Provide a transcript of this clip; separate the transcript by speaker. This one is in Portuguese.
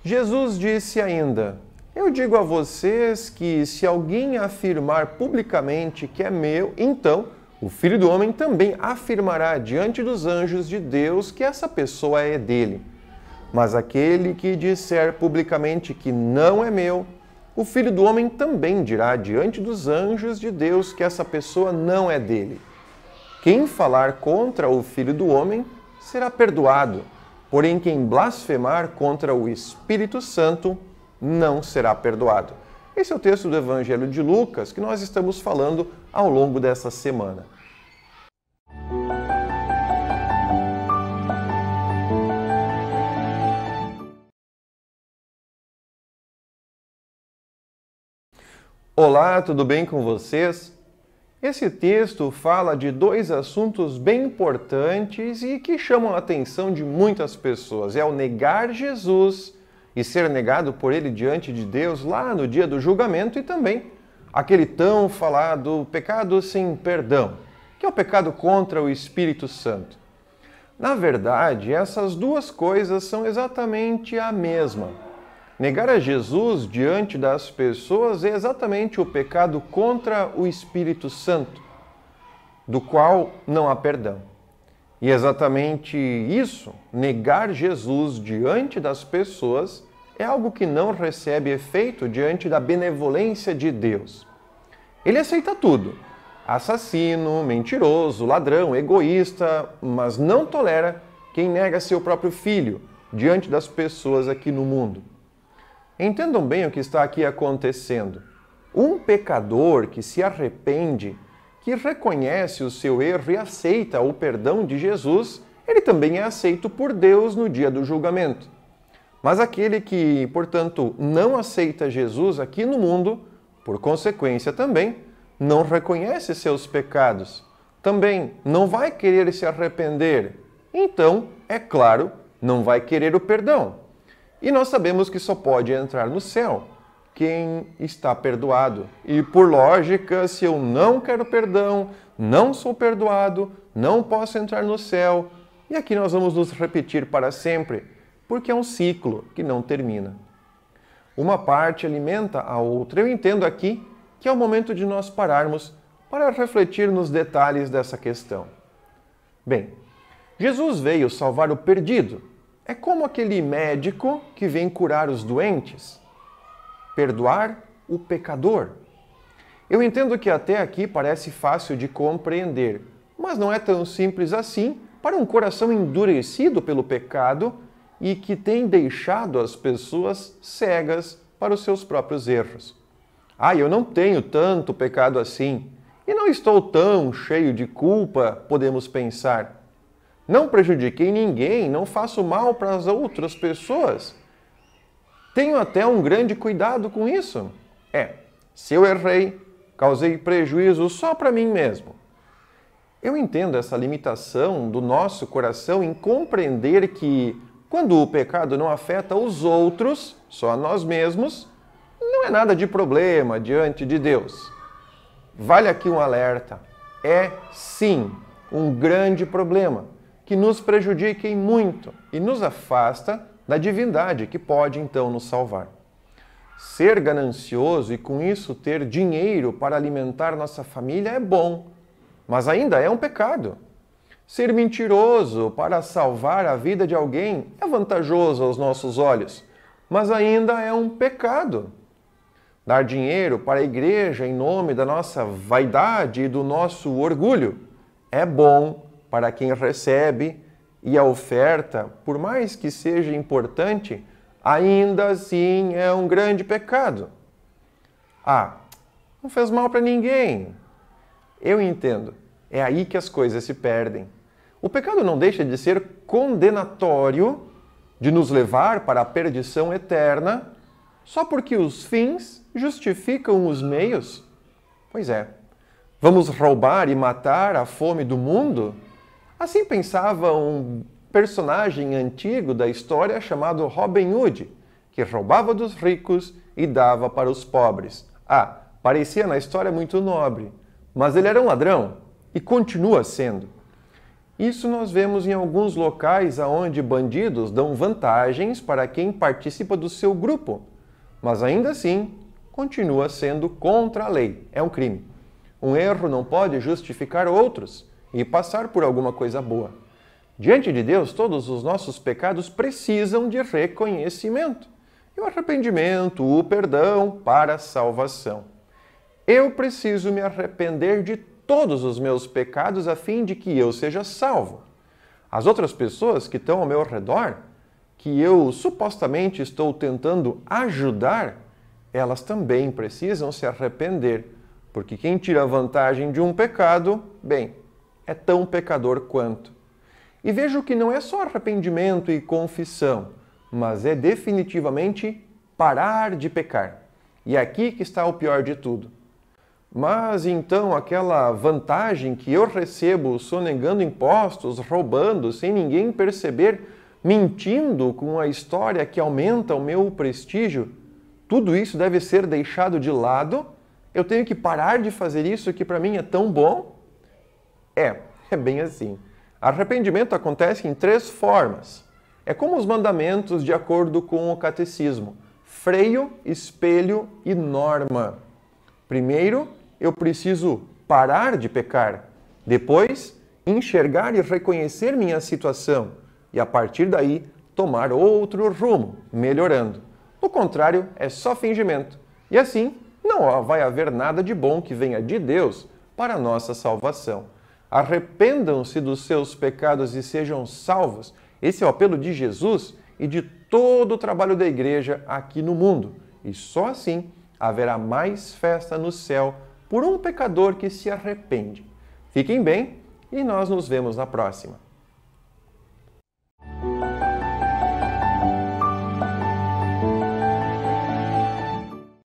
Speaker 1: Jesus disse ainda: Eu digo a vocês que se alguém afirmar publicamente que é meu, então o Filho do Homem também afirmará diante dos anjos de Deus que essa pessoa é dele. Mas aquele que disser publicamente que não é meu, o Filho do Homem também dirá diante dos anjos de Deus que essa pessoa não é dele. Quem falar contra o Filho do Homem será perdoado, porém quem blasfemar contra o Espírito Santo não será perdoado. Esse é o texto do Evangelho de Lucas que nós estamos falando ao longo dessa semana. Olá, tudo bem com vocês? Esse texto fala de dois assuntos bem importantes e que chamam a atenção de muitas pessoas. É o negar Jesus e ser negado por ele diante de Deus lá no dia do julgamento e também aquele tão falado pecado sem perdão, que é o pecado contra o Espírito Santo. Na verdade, essas duas coisas são exatamente a mesma. Negar a Jesus diante das pessoas é exatamente o pecado contra o Espírito Santo, do qual não há perdão. E exatamente isso, negar Jesus diante das pessoas, é algo que não recebe efeito diante da benevolência de Deus. Ele aceita tudo: assassino, mentiroso, ladrão, egoísta, mas não tolera quem nega seu próprio filho diante das pessoas aqui no mundo. Entendam bem o que está aqui acontecendo. Um pecador que se arrepende, que reconhece o seu erro e aceita o perdão de Jesus, ele também é aceito por Deus no dia do julgamento. Mas aquele que, portanto, não aceita Jesus aqui no mundo, por consequência também, não reconhece seus pecados, também não vai querer se arrepender, então, é claro, não vai querer o perdão. E nós sabemos que só pode entrar no céu quem está perdoado. E por lógica, se eu não quero perdão, não sou perdoado, não posso entrar no céu. E aqui nós vamos nos repetir para sempre, porque é um ciclo que não termina. Uma parte alimenta a outra. Eu entendo aqui que é o momento de nós pararmos para refletir nos detalhes dessa questão. Bem, Jesus veio salvar o perdido. É como aquele médico que vem curar os doentes, perdoar o pecador. Eu entendo que até aqui parece fácil de compreender, mas não é tão simples assim para um coração endurecido pelo pecado e que tem deixado as pessoas cegas para os seus próprios erros. Eu não tenho tanto pecado assim e não estou tão cheio de culpa, podemos pensar. Não prejudiquei ninguém, não faço mal para as outras pessoas. Tenho até um grande cuidado com isso. Se eu errei, causei prejuízo só para mim mesmo. Eu entendo essa limitação do nosso coração em compreender que, quando o pecado não afeta os outros, só a nós mesmos, não é nada de problema diante de Deus. Vale aqui um alerta. É, sim, um grande problema que nos prejudiquem muito e nos afasta da divindade que pode então nos salvar. Ser ganancioso e com isso ter dinheiro para alimentar nossa família é bom, mas ainda é um pecado. Ser mentiroso para salvar a vida de alguém é vantajoso aos nossos olhos, mas ainda é um pecado. Dar dinheiro para a igreja em nome da nossa vaidade e do nosso orgulho é bom para quem recebe, e a oferta, por mais que seja importante, ainda assim é um grande pecado. Não fez mal para ninguém. Eu entendo. É aí que as coisas se perdem. O pecado não deixa de ser condenatório, de nos levar para a perdição eterna, só porque os fins justificam os meios? Pois é. Vamos roubar e matar a fome do mundo? Assim pensava um personagem antigo da história chamado Robin Hood, que roubava dos ricos e dava para os pobres. Parecia na história muito nobre, mas ele era um ladrão e continua sendo. Isso nós vemos em alguns locais onde bandidos dão vantagens para quem participa do seu grupo, mas ainda assim continua sendo contra a lei, é um crime. Um erro não pode justificar outros e passar por alguma coisa boa. Diante de Deus, todos os nossos pecados precisam de reconhecimento. E o arrependimento, o perdão para a salvação. Eu preciso me arrepender de todos os meus pecados a fim de que eu seja salvo. As outras pessoas que estão ao meu redor, que eu supostamente estou tentando ajudar, elas também precisam se arrepender, porque quem tira vantagem de um pecado, bem, é tão pecador quanto. E vejo que não é só arrependimento e confissão, mas é definitivamente parar de pecar. E é aqui que está o pior de tudo. Mas então aquela vantagem que eu recebo sonegando impostos, roubando, sem ninguém perceber, mentindo com uma história que aumenta o meu prestígio, tudo isso deve ser deixado de lado? Eu tenho que parar de fazer isso que para mim é tão bom? É bem assim. Arrependimento acontece em 3 formas. É como os mandamentos de acordo com o catecismo: freio, espelho e norma. Primeiro, eu preciso parar de pecar. Depois, enxergar e reconhecer minha situação. E a partir daí, tomar outro rumo, melhorando. Do contrário, é só fingimento. E assim, não vai haver nada de bom que venha de Deus para a nossa salvação. Arrependam-se dos seus pecados e sejam salvos. Esse é o apelo de Jesus e de todo o trabalho da igreja aqui no mundo. E só assim haverá mais festa no céu por um pecador que se arrepende. Fiquem bem e nós nos vemos na próxima.